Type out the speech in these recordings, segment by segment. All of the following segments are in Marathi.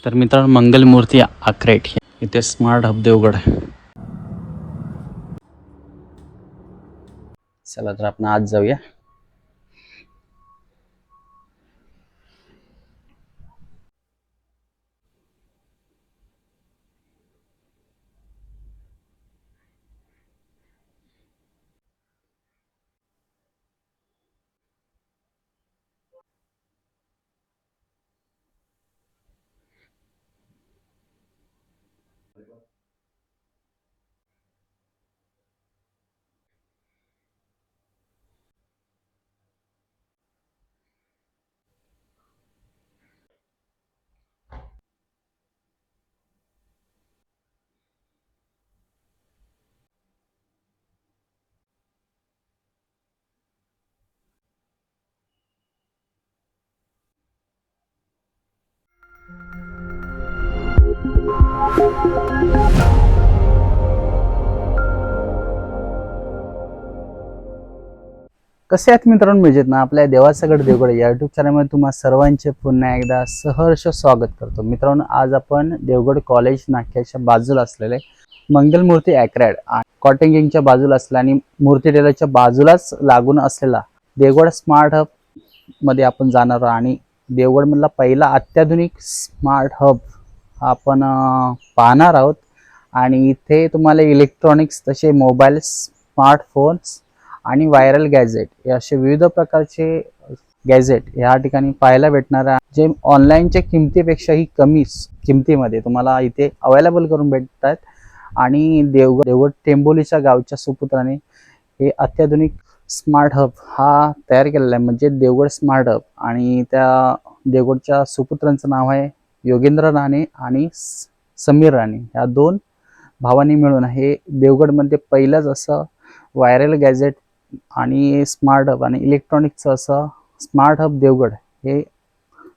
तर मित्रांनो, मंगलमूर्ती आक्रेट इथे स्मार्ट हब देवगड. चला तर आपण आज जाऊया. कसे आहेत मित्रांनो, मजेत ना? आपल्या देवाचा गड देवगड या युट्यूब चॅनलमध्ये तुम्हा सर्वांचे पुन्हा एकदा सहर्ष स्वागत करतो. मित्रांनो, आज आपण देवगड कॉलेज नाक्याच्या बाजूला असलेले मंगलमूर्ती आक्रेट कॉटन किंगच्या बाजूला असलेला आणि मूर्ती टेलरच्या बाजूलाच लागून असलेला देवगड स्मार्ट हब मध्ये आपण जाणार आहोत. आणि देवगड मधला पहिला अत्याधुनिक स्मार्ट हब आपण पाहणार आहोत. आणि इथे तुम्हाला इलेक्ट्रॉनिक्स तसे मोबाईल, स्मार्टफोन्स आणि व्हायरल गॅजेट हे असे विविध प्रकारचे गॅजेट या ठिकाणी पाहायला भेटणार आहे, जे ऑनलाईनच्या किमतीपेक्षाही कमी किमतीमध्ये तुम्हाला इथे अवेलेबल करून भेटतात. आणि देवगड टेंबोलीच्या गावच्या सुपुत्राने हे अत्याधुनिक स्मार्ट हब हा तयार केलेला आहे, म्हणजे देवगड स्मार्ट हब. आणि त्या देवगडच्या सुपुत्रांचं नाव आहे योगेंद्र राणे आणि समीर राणे. या दोन भावांनी मिळून हे देवगडमध्ये पहिलंच असं व्हायरल गॅजेट आणि स्मार्ट हब आणि इलेक्ट्रॉनिक्सचं असं स्मार्ट हब देवगड हे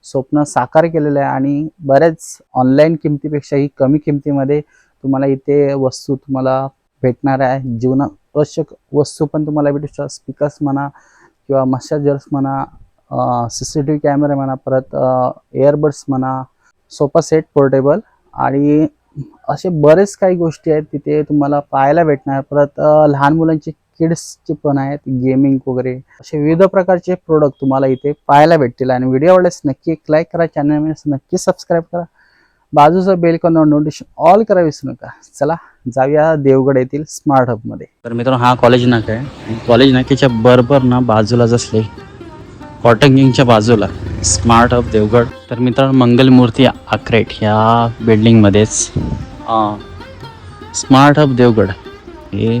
स्वप्न साकार केलेलं आहे. आणि बऱ्याच ऑनलाईन किमतीपेक्षाही कमी किमतीमध्ये तुम्हाला इथे वस्तू तुम्हाला भेटणार आहे. जीवनावश्यक वस्तू पण तुम्हाला भेटू शकतात. स्पीकर्स म्हणा किंवा मसाजर्स म्हणा, CCTV कॅमेरा म्हणा, परत एअरबड्स म्हणा, सोफा सेट पोर्टेबल आणि असे बरेच काही गोष्टी आहेत तिथे तुम्हाला पाहायला भेटणार. परत लहान मुलांचे किड्सचे पण आहेत, गेमिंग वगैरे असे विविध प्रकारचे प्रोडक्ट तुम्हाला इथे पाहायला भेटतील. आणि व्हिडिओ आवडल्यास नक्की एक लाईक करा, चॅनल नक्की सबस्क्राईब करा, बाजूचा बेल कॉन नोटिफिकेशन ऑल करा विसरू नका. चला जाऊया देवगड येथील स्मार्ट हब मध्ये. तर मित्रांनो, हा कॉलेज नाका आहे. कॉलेज नाक्याच्या बरोबर ना बाजूलाच असले कॉटन किंगच्या बाजूला स्मार्ट हब देवगड. तर मित्रांनो, मंगलमूर्ती आक्रेट ह्या बिल्डिंग मध्येच स्मार्ट हब देवगड हे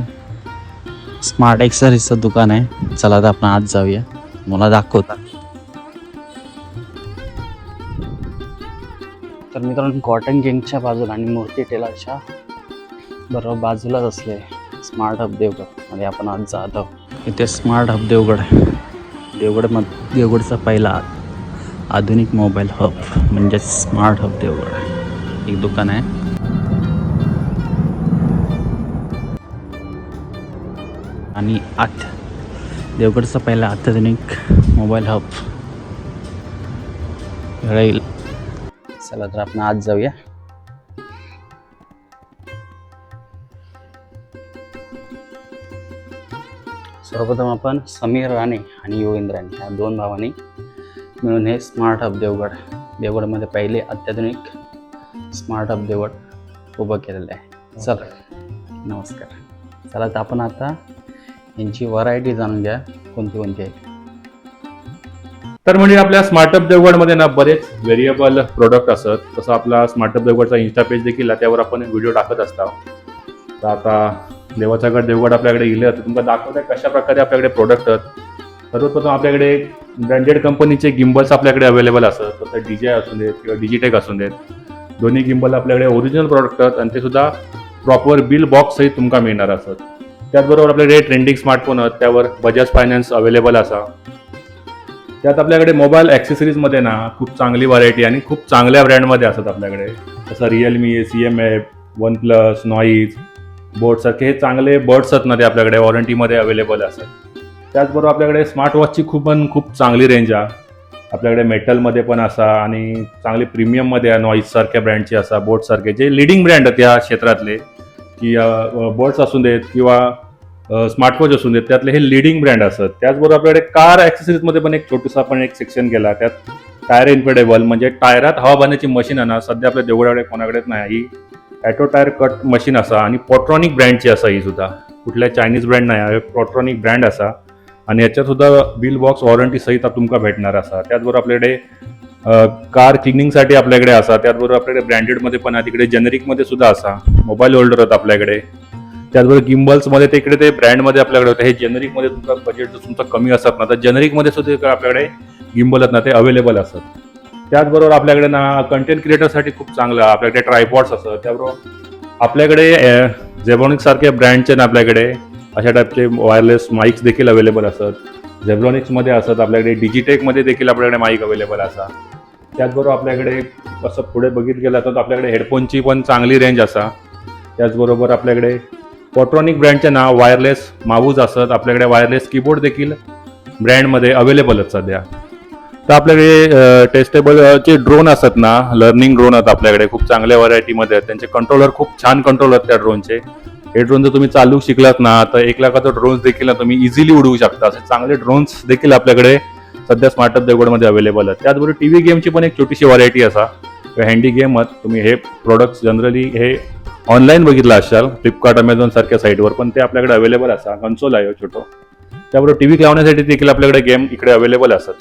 स्मार्ट एक्सरीजचं दुकान आहे. चला तर आपण आज जाऊया, मला दाखवता. तर मित्रांनो, कॉटन किंगच्या बाजूला आणि मूर्ती टेलरच्या बरोबर बाजूलाच असले स्मार्ट हब देवगड मध्ये आपण आज जात आहोत. इथे स्मार्ट हब देवगड देवगडचा पहिला आधुनिक मोबाईल हब म्हणजे स्मार्ट हब देवगड एक दुकान आहे. आणि देवगडचा पहिला अत्याधुनिक मोबाईल हब राहील. चला तर आपण आज जाऊया. सर्वप्रथम आपण समीर राणे आणि योगेंद्र राणे या दोन भावांनी मिळून हे स्मार्ट हब देवगडमध्ये पहिले अत्याधुनिक स्मार्ट हब देवगड उभं केलेलं आहे. चला नमस्कार. चला तर आपण आता यांची व्हरायटी जाणून घ्या, कोणती कोणती आहे. तर म्हणजे आपल्या स्मार्टअप देवगडमध्ये ना बरेच व्हेरिएबल प्रोडक्ट असतात. तसं आपला स्मार्टअप देवगडचा इन्स्टा पेज देखील आहे, त्यावर आपण व्हिडिओ टाकत असतो. तर आता देवाचा गड देवगड आपल्याकडे गेले तर तुम्हाला दाखवत आहे कशा प्रकारे आपल्याकडे प्रोडक्ट आहेत. सर्वप्रथम आपल्याकडे ब्रँडेड कंपनीचे गिम्बल्स आपल्याकडे अवेलेबल असतात. तसं DJI असू देत किंवा डिजिटेक असू देत, दोन्ही गिम्बल आपल्याकडे ओरिजिनल प्रोडक्ट आहेत आणि ते सुद्धा प्रॉपर बिल बॉक्स सहित तुमका मिळणार असतात. त्याचबरोबर आपल्याकडे ट्रेंडिंग स्मार्टफोन आहेत, त्यावर बजाज फायनान्स अवेलेबल असा. त्यात आपल्याकडे मोबाईल ॲक्सेसरीजमध्ये ना खूप चांगली व्हरायटी आणि खूप चांगल्या ब्रँडमध्ये असतात आपल्याकडे. जसं रिअलमी, CMF, OnePlus, नॉईज, बोटसारखे हे चांगले बर्ड्स आहेत ना ते आपल्याकडे वॉरंटीमध्ये अवेलेबल असतात. त्याचबरोबर आपल्याकडे स्मार्ट वॉचची खूप चांगली रेंज आहे. आपल्याकडे मेटलमध्ये पण असा आणि चांगले प्रीमियममध्ये नॉईस सारख्या ब्रँडचे असा बोट सारखे जे लिडिंग ब्रँड आहेत या क्षेत्रातले की बर्ड्स असू देत किंवा स्मार्टवॉच असू देत त्यातले हे लिडिंग ब्रँड असतात. त्याचबरोबर आपल्याकडे कार ॲक्सेसरीजमध्ये पण एक छोटूसा आपण एक सेक्शन केला. त्यात टायर इन्फेडेबल म्हणजे टायरात हवा भरण्याची मशीन आहे ना सध्या आपल्या देवगडाकडे कोणाकडेच नाही. ही ॲटो टायर कट मशीन असा आणि पॉट्रॉनिक ब्रँडची असा ही सुद्धा कुठल्या चायनीज ब्रँड नाही पॉट्रॉनिक ब्रँड असा आणि याच्यात सुद्धा बिल बॉक्स वॉरंटी सहित तुमका भेटणार असा. त्याचबरोबर आपल्याकडे कार क्लिनिंगसाठी आपल्याकडे असा. त्याचबरोबर आपल्याकडे ब्रँडेडमध्ये पण आहे तिकडे जेनेरिकमध्ये सुद्धा असा. मोबाईल होल्डर आहेत आपल्याकडे. त्याचबरोबर गिम्बल्समध्ये ते इकडे ते ब्रँडमध्ये आपल्याकडे होतं. हे जेनेरिकमध्ये तुमचा बजेट जर तुमचं कमी असत ना तर जेनेरिकमध्ये सुद्धा आपल्याकडे गिम्बल आहेत ना ते अवेलेबल असतात. त्याचबरोबर आपल्याकडे ना कंटेंट क्रिएटरसाठी खूप चांगलं आपल्याकडे ट्रायपॉड्स असतात. त्याबरोबर आपल्याकडे झेब्रॉनिक्स सारख्या ब्रँडचे ना आपल्याकडे अशा टाईपचे वायरलेस माईक्स देखील अवेलेबल असतात. झेब्रॉनिक्समध्ये असतात. आपल्याकडे डिजिटेकमध्ये देखील आपल्याकडे माईक अवेलेबल असा. त्याचबरोबर आपल्याकडे असं पुढे बघित गेलं तर आपल्याकडे हेडफोनची पण चांगली रेंज असा. त्याचबरोबर आपल्याकडे पॉट्रॉनिक ब्रँडचे ना वायरलेस माऊस असतात. आपल्याकडे वायरलेस कीबोर्ड देखील ब्रँडमध्ये अवेलेबल आहेत सध्या. तर आपल्याकडे टेस्टेबलचे ड्रोन असतात ना लर्निंग ड्रोन आहेत आपल्याकडे खूप चांगल्या व्हरायटीमध्ये आहेत. त्यांचे कंट्रोलर खूप छान कंट्रोल आहेत त्या ड्रोनचे. हे ड्रोन जर तुम्ही चालू शिकलात ना तर 1 लाखाचा ड्रोन्स देखील तुम्ही इझिली उडवू शकता. असे चांगले ड्रोन्स देखील आपल्याकडे सध्या स्मार्टअप देवगडमध्ये अवेलेबल आहेत. त्याचबरोबर टीव्ही गेमची पण एक छोटीशी व्हरायटी असा हँडी गेम आहेत. तुम्ही हे प्रोडक्ट्स जनरली हे ऑनलाईन बघितलं असाल फ्लिपकार्ट अमेझॉन सारख्या साईटवर पण ते आपल्याकडे अवेलेबल असा. कन्सोल आहे छोटो. त्याबरोबर टीव्ही लावण्यासाठी देखील आपल्याकडे गेम इकडे अवेलेबल असतात.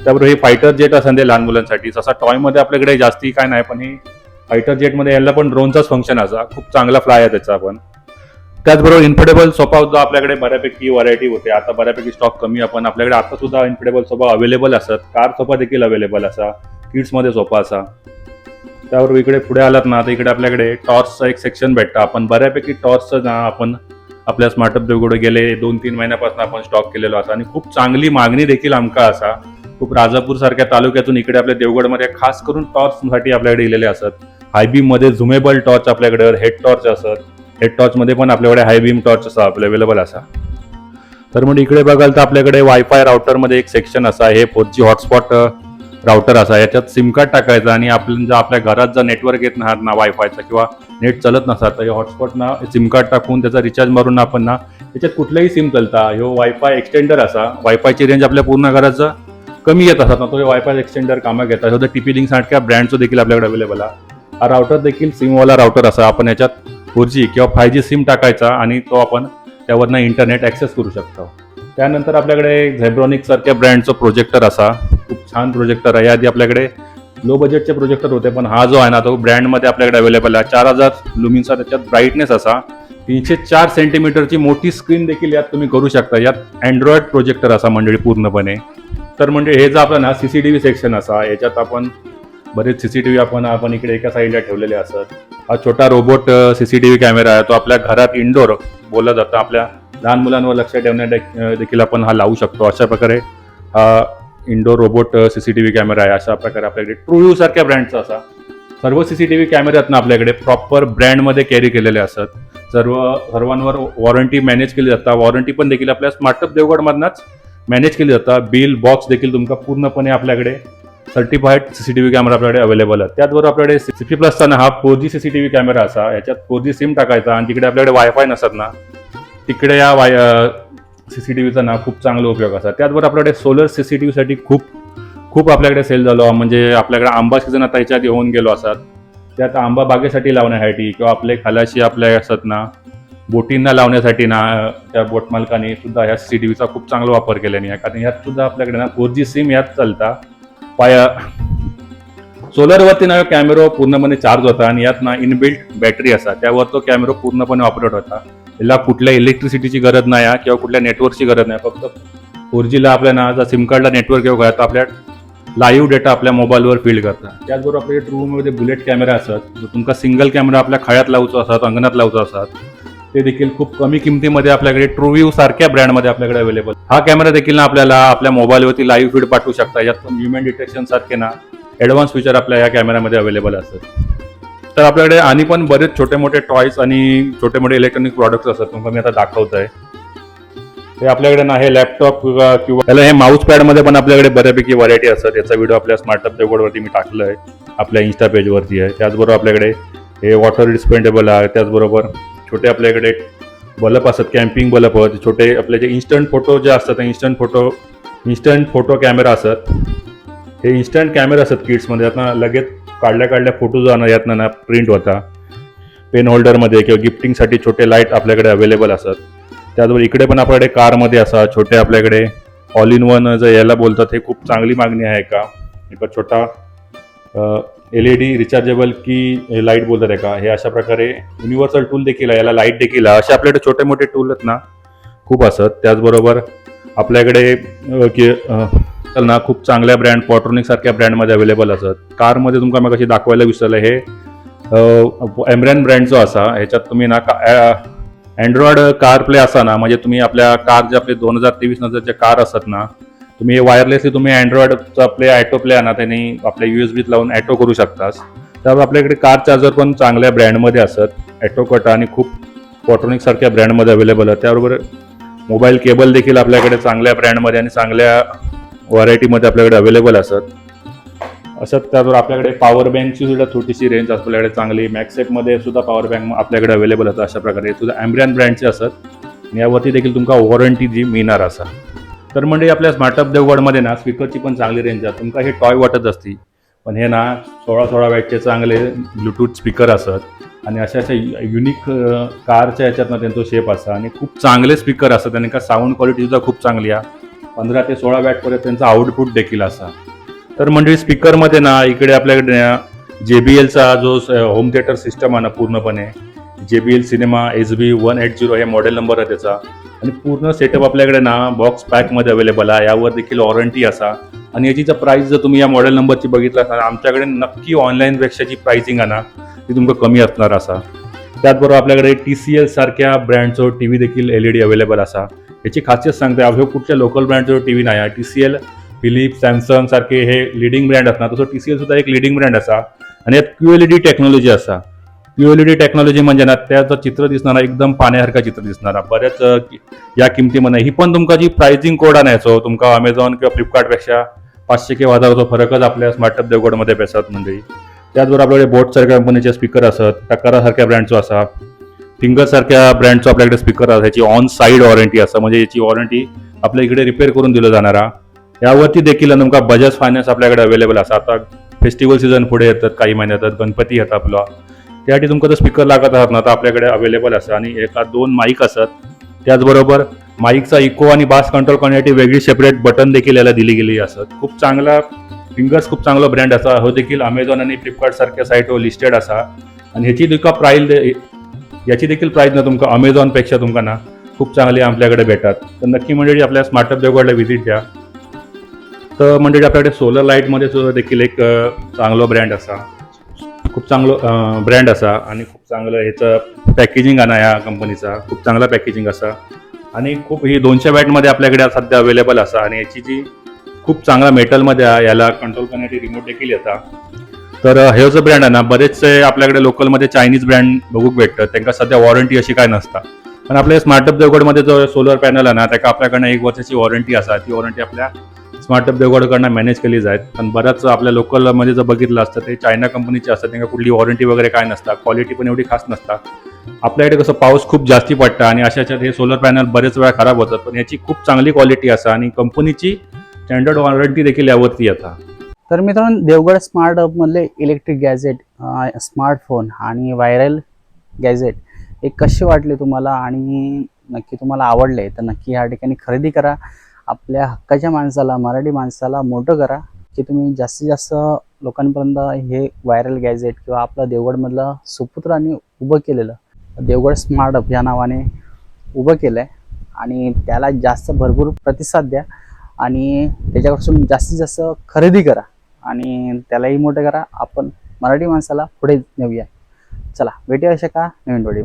त्याबरोबर हे फायटर जेट असं लहान मुलांसाठी तसा टॉयमध्ये आपल्याकडे जास्ती काय नाही पण हे फायटर जेटमध्ये याला पण ड्रोनचाच फंक्शन असा. खूप चांगला फ्लाय आहे त्याचा पण. त्याचबरोबर इन्फेडेबल सोफा सुद्धा आपल्याकडे बऱ्यापैकी व्हरायटी होते. आता बऱ्यापैकी स्टॉक कमी आपण आपल्याकडे आता सुद्धा इन्फेडेबल सोफा अवेलेबल असतात. कार सोफा देखील अवेलेबल असा. किड्समध्ये सोफा असा. त्यावर इकडे पुढे आलात ना तर इकडे आपल्याकडे टॉर्चचा एक सेक्शन भेटतं. आपण बऱ्यापैकी टॉर्चचं ना आपण आपल्या स्मार्टअप देवगडे गेले 2-3 महिन्यापासून आपण स्टॉक केलेलो असा आणि खूप चांगली मागणी देखील आमका असा. खूप राजापूर सारख्या तालुक्यातून इकडे आपल्या देवगडमध्ये खास करून टॉर्चसाठी आपल्याकडे दिलेले असतात. हाय बीम मध्ये झुमेबल टॉर्च आपल्याकडे हेड टॉर्च असतात. हेड टॉर्चमध्ये पण आपल्याकडे हाय बीम टॉर्च असा अवेलेबल असा. तर मग इकडे बघाल तर आपल्याकडे वायफाय राउटरमध्ये एक सेक्शन असा. हे 4G हॉटस्पॉट राउटर असा. याच्यात सिम कार्ड टाकायचं आणि आपल्या घरात जर नेटवर्क येत नाही ना वायफायचा किंवा नेट चालत नसतात तर हे हॉटस्पॉट ना सिम कार्ड टाकून त्याचा रिचार्ज मारून आपण ना त्याच्यात कुठलंही सिम चालता. ह्यो वायफाय एक्सटेंडर असा. वायफायची रेंज आपल्या पूर्ण घराचं कमी येत असतात ना तो वायफाय एक्सटेंडर कामात घेतात. ह्यो TP लिंक सारख्या ब्रँडचं देखील आपल्याकडे अवेलेबल आहे. हा राउटर देखील सिमवाला राउटर असा. आपण याच्यात 4G किंवा 5G सिम टाकायचा आणि तो आपण त्यावरनं इंटरनेट ॲक्सेस करू शकतो. त्यानंतर आपल्याकडे झेब्रॉनिक्स सारख्या ब्रँडचं प्रोजेक्टर असा. खूप छान प्रोजेक्टर आहे. याआधी आपल्याकडे लो बजेटचे प्रोजेक्टर होते पण हा जो आहे ना तो ब्रँडमध्ये आपल्याकडे अवेलेबल आहे. 4000 लुमिनचा त्याच्यात ब्राईटनेस असा. 304 सेंटीमीटरची मोठी स्क्रीन देखील यात तुम्ही करू शकता. यात अँड्रॉइड प्रोजेक्टर असा मंडळी पूर्णपणे. तर म्हणजे हे जे आपलं ना CCTV सेक्शन असा. याच्यात आपण बरेच CCTV आपण इकडे एका साईडला ठेवलेले असतात. हा छोटा रोबोट CCTV कॅमेरा आहे. तो आपल्या घरात इंडोर बोलला जातं. आपल्या लहान मुलांवर लक्ष ठेवण्या देखील आपण हा लावू शकतो. अशा प्रकारे हा इंडोर रोबोट CCTV कॅमेरा आहे. अशा प्रकारे आपल्याकडे ट्रूव्ह्यू सारख्या ब्रँडचा असा. सर्व CCTV कॅमेरे आहेत ना आपल्याकडे प्रॉपर ब्रँडमध्ये कॅरी केलेले असतात. सर्वांवर वॉरंटी मॅनेज केली जातात. वॉरंटी पण देखील आपल्या स्मार्टअप देवगडमधनच मॅनेज केली जातात. बिल बॉक्स देखील तुमका पूर्णपणे आपल्याकडे सर्टिफाईड CCTV कॅमेरा आपल्याकडे अवेलेबल आहे. त्याचबरोबर आपल्याकडे 60+ हा 4G CCTV कॅमेरा असा. याच्यात 4G सिम टाकायचा आणि तिकडे आपल्याकडे वायफाय नसतात ना तिकडे या CCTVचा ना खूप चांगला उपयोग असा. त्याचबरोबर आपल्याकडे सोलर CCTVसाठी खूप आपल्याकडे सेल झालो. म्हणजे आपल्याकडे आंबा सीझन आता याच्यात येऊन गेलो असतात. त्यात आंबा बागेसाठी लावण्यासाठी किंवा आपले खालाशी आपल्या असतात ना बोटींना लावण्यासाठी ना त्या बोट मालकाने सुद्धा ह्या CCTVचा खूप चांगला वापर केल्याने आहे. कारण यात सुद्धा आपल्याकडे ना 4G सिम यात चालता. सोलरवरती ना कॅमेरा पूर्णपणे चार्ज होता आणि यात ना इनबिल्ट बॅटरी असा. त्यावर तो कॅमेरा पूर्णपणे ऑपरेट होता. याला कुठल्या इलेक्ट्रिसिटीची गरज नाही किंवा कुठल्या नेटवर्कची गरज नाही. फक्त 4Gला आपल्या ना जर सिम कार्डला नेटवर्क येऊ तर आपल्या लाईव्ह डेटा आपल्या मोबाईलवर फील्ड करतात. त्याचबरोबर आपल्या ट्रूमध्ये बुलेट कॅमेरा असतात. जो तुमका सिंगल कॅमेरा आपल्या खळ्यात लावतो असतात अंगणात लावतो असतात ते देखील खूप कमी किमतीमध्ये आपल्याकडे ट्रूव्ह्यू सारख्या ब्रँडमध्ये आपल्याकडे अवेलेबल. हा कॅमेरा देखील ना आपल्याला आपल्या मोबाईलवरती लाईव्ह फीड पाठवू शकता. यात पण ह्युमन डिटेक्शन सारखे ना ॲडव्हान्स फीचर आपल्या या कॅमेऱ्यामध्ये अवेलेबल असतात. तर आपल्याकडे आणि पण बरेच छोटे मोठे टॉयज आणि छोटे मोठे इलेक्ट्रॉनिक प्रॉडक्ट्स असतात. तुम्हाला मी आता दाखवत आहे. हे आपल्याकडे ना हे लॅपटॉप किंवा त्याला हे माऊस पॅडमध्ये पण आपल्याकडे बऱ्यापैकी व्हरायटी असतात. याचा व्हिडिओ आपल्या स्मार्टअप देवगडवरती मी टाकलं आहे, आपल्या इन्स्टा पेजवरती आहे. त्याचबरोबर आपल्याकडे हे वॉटर डिस्पेंडेबल आहे. त्याचबरोबर छोटे आपल्याकडे बल्ब असतात, कॅम्पिंग बल्ब आहेत, छोटे आपले जे इन्स्टंट फोटो जे असतात इन्स्टंट फोटो कॅमेरा असतात. हे इन्स्टंट कॅमेरा असतात किट्समध्ये, यातनं लगेच काढल्या फोटो जाणं यातनं ना प्रिंट होता. पेन होल्डरमध्ये किंवा गिफ्टिंगसाठी छोटे लाईट आपल्याकडे अवेलेबल असतात. त्याचबरोबर इकडे पण आपल्याकडे कारमध्ये असतात छोटे आपल्याकडे ऑल इन वन जे याला बोलतात, हे खूप चांगली मागणी आहे का. एक छोटा LED रिचार्जेबल की लाईट बोलतात आहे का. हे अशा प्रकारे युनिव्हर्सल टूल देखील आहे, याला लाईट देखील आहे. असे आपल्याकडे छोटे मोठे टूल आहेत ना खूप असतात. त्याचबरोबर आपल्याकडे ना खूप चांगल्या ब्रँड पॉट्रॉनिक सारख्या ब्रँडमध्ये अवेलेबल असतात. कारमध्ये तुमका मग कशी दाखवायला विसरलं, हे एमरॅन ब्रँडचं असा. ह्याच्यात तुम्ही ना अँड्रॉइड कार प्ले असा ना, म्हणजे तुम्ही आपल्या कार जे आपले 2023 नंतरच्या कार असतात ना, तुम्ही वायरलेसली तुम्ही अँड्रॉइडचा प्ले ॲटो प्ले आणा, त्यांनी आपल्या USB लावून ॲटो करू शकतास. त्यावर आपल्याकडे कार चार्जर पण चांगल्या ब्रँडमध्ये असतात, ॲटो कट आणि खूप पॉट्रॉनिक सारख्या ब्रँडमध्ये अवेलेबल आहे. त्याबरोबर मोबाईल केबल देखील आपल्याकडे चांगल्या ब्रँडमध्ये आणि चांगल्या व्हरायटीमध्ये आपल्याकडे अवेलेबल असतात. असं त्याबरोबर आपल्याकडे पॉवर बँकची सुद्धा छोटीशी रेंज आपल्याकडे चांगली मॅक्सेपमध्ये सुद्धा पॉवर बँक आपल्याकडे अवेलेबल असतात. अशा प्रकारे सुद्धा एमरॅन ब्रँडचे असतात आणि यावरती देखील तुमका वॉरंटी जी मिळणार असा. तर म्हणजे आपल्या स्मार्टअप देवगडमध्ये ना स्पीकरची पण चांगली रेंज आहे. तुमका हे टॉय वाटत असते, पण हे ना 16 वॅटचे चांगले ब्लूटूथ स्पीकर असतात आणि अशा युनिक कारच्या ह्याच्यातनं त्यांचा शेप असा आणि खूप चांगले स्पीकर असतात. त्यांनी साऊंड क्वालिटी सुद्धा खूप चांगली आहे. 15 ते 16 वॅटपर्यंत त्यांचा आउटपुट देखील असा. तर म्हणजे स्पीकरमध्ये ना इकडे आपल्याकडे JBLचा जो होम थिएटर सिस्टम आहे ना, पूर्णपणे JBL सिनेमा SB180 हे मॉडेल नंबर आहे त्याचा आणि पूर्ण सेटअप आपल्याकडे ना बॉक्स पॅकमध्ये अवेलेबल आहे. यावर देखील वॉरंटी असा आणि याची प्राईस जर तुम्ही या मॉडेल नंबरची बघितला असणार, आमच्याकडे नक्की ऑनलाईनपेक्षा जी प्राइसिंग आहे ना ती तुमका कमी असणार असा. त्याचबरोबर आपल्याकडे TCL सारख्या ब्रँडचं TV देखील LED अवेलेबल असा. याची खासियत सांगते, अवघ्या कुठल्या लोकल ब्रँडचं TV नाही आहे. TCL, फिलिप्स, सॅमसंग सारखे हे लिडिंग ब्रँड असणार, तसं TCL सुद्धा एक लिडिंग ब्रँड असा आणि यात QLED टेक्नॉलॉजी असा. QLED टेक्नॉलॉजी म्हणजे ना त्याचं चित्र दिसणारा एकदम पाण्यासारखं चित्र दिसणारा. बऱ्याच या किमतीमध्ये ही पण तुमका जी प्राइसिंग कोड आणायचो तुमका अमेझॉन किंवा फ्लिपकार्टपेक्षा 500 किंवा 1000 फरकच आपल्या स्मार्टअप देवगडमध्ये बेसत म्हणजे. त्याचबरोबर आपल्याकडे बोट सारख्या कंपनीचे स्पीकर असतात, टकरा सारख्या ब्रँडचं असा, फिंगर सारख्या ब्रँडचं आपल्याकडे स्पीकर असतात. याची ऑन साईड वॉरंटी असं, म्हणजे याची वॉरंटी आपल्या इकडे रिपेअर करून दिलं जाणारा. यावरती देखील तुमका बजाज फायनान्स आपल्याकडे अवेलेबल असा. आता फेस्टिवल सीझन पुढे येतात, काही महिन्यात गणपती येतात आपला, त्यासाठी तुमका जर स्पीकर लागत आहात ना तर आपल्याकडे अवेलेबल असं. आणि 1-2 माईक असतात. त्याचबरोबर माईकचा इको आणि बास कंट्रोल करण्यासाठी वेगळी सेपरेट बटन देखील याला दिली गेली असत. खूप चांगला फिंगर्स, खूप चांगला ब्रँड असा. हो देखील अमेझॉन आणि फ्लिपकार्ट सारख्या साईटवर लिस्टेड असा आणि ह्याची देखील प्राईस ना तुमका अमेझॉनपेक्षा तुमका ना खूप चांगली आपल्याकडे भेटतात. तर नक्की म्हणजे आपल्या स्मार्टअप देवगडला व्हिजिट द्या. तर म्हणजे आपल्याकडे सोलर लाईटमध्ये सुद्धा देखील एक चांगला ब्रँड असा, खूप चांगलं ब्रँड असा आणि खूप चांगलं ह्याचं पॅकेजिंग आहे ना या कंपनीचा, खूप चांगला पॅकेजिंग असा आणि खूप ही 200 वॅटमध्ये आपल्याकडे सध्या अवेलेबल असा आणि याची जी खूप चांगला मेटलमध्ये आहे, याला कंट्रोल करण्यासाठी रिमोट देखील येतात. तर हे जो ब्रँड आहे ना, बरेचसे आपल्याकडे लोकलमध्ये चायनीज ब्रँड बघूक भेटतात, त्यांना सध्या वॉरंटी अशी काय नसता. पण आपल्या स्मार्टअप देवगडमध्ये जो सोलर पॅनल आहे ना त्याला आपल्याकडनं 1 वर्षाची वॉरंटी असा. ती वॉरंटी आपल्या स्मार्टअप देवगडकडनं मॅनेज केली जात. पण बऱ्याच आपल्या लोकलमध्ये जर बघितलं असतं ते चायना कंपनीचे असतात, त्यांना कुठली वॉरंटी वगैरे काय नसतात, क्वालिटी पण एवढी खास नसतात. आपल्याकडे कसं पाऊस खूप जास्ती पडतं आणि अशाच्यात हे सोलर पॅनल बरेच वेळा खराब होतात, पण याची खूप चांगली क्वालिटी असा आणि कंपनीची स्टँडर्ड वॉरंटी देखील यावरती येतात. तर मित्रांनो, देवगड स्मार्ट हबमधले इलेक्ट्रिक गॅजेट, स्मार्टफोन आणि व्हायरल गॅजेट हे कसे वाटले तुम्हाला आणि नक्की तुम्हाला आवडले तर नक्की या ठिकाणी खरेदी करा. आपल्या हक्काच्या माणसाला, मराठी माणसाला मोठं करा की तुम्ही जास्तीत जास्त लोकांपर्यंत हे व्हायरल गॅजेट किंवा आपलं देवगडमधलं सुपुत्रांनी उभं केलेलं देवगड स्मार्ट हब या नावाने उभं केलं आहे आणि त्याला जास्त भरपूर प्रतिसाद द्या आणि त्याच्यापासून जास्तीत जास्त खरेदी करा आणि त्यालाही मोठं करा. आपण मराठी माणसाला पुढे नेऊया. चला, भेटूया अशा का नवीन व्हिडिओ.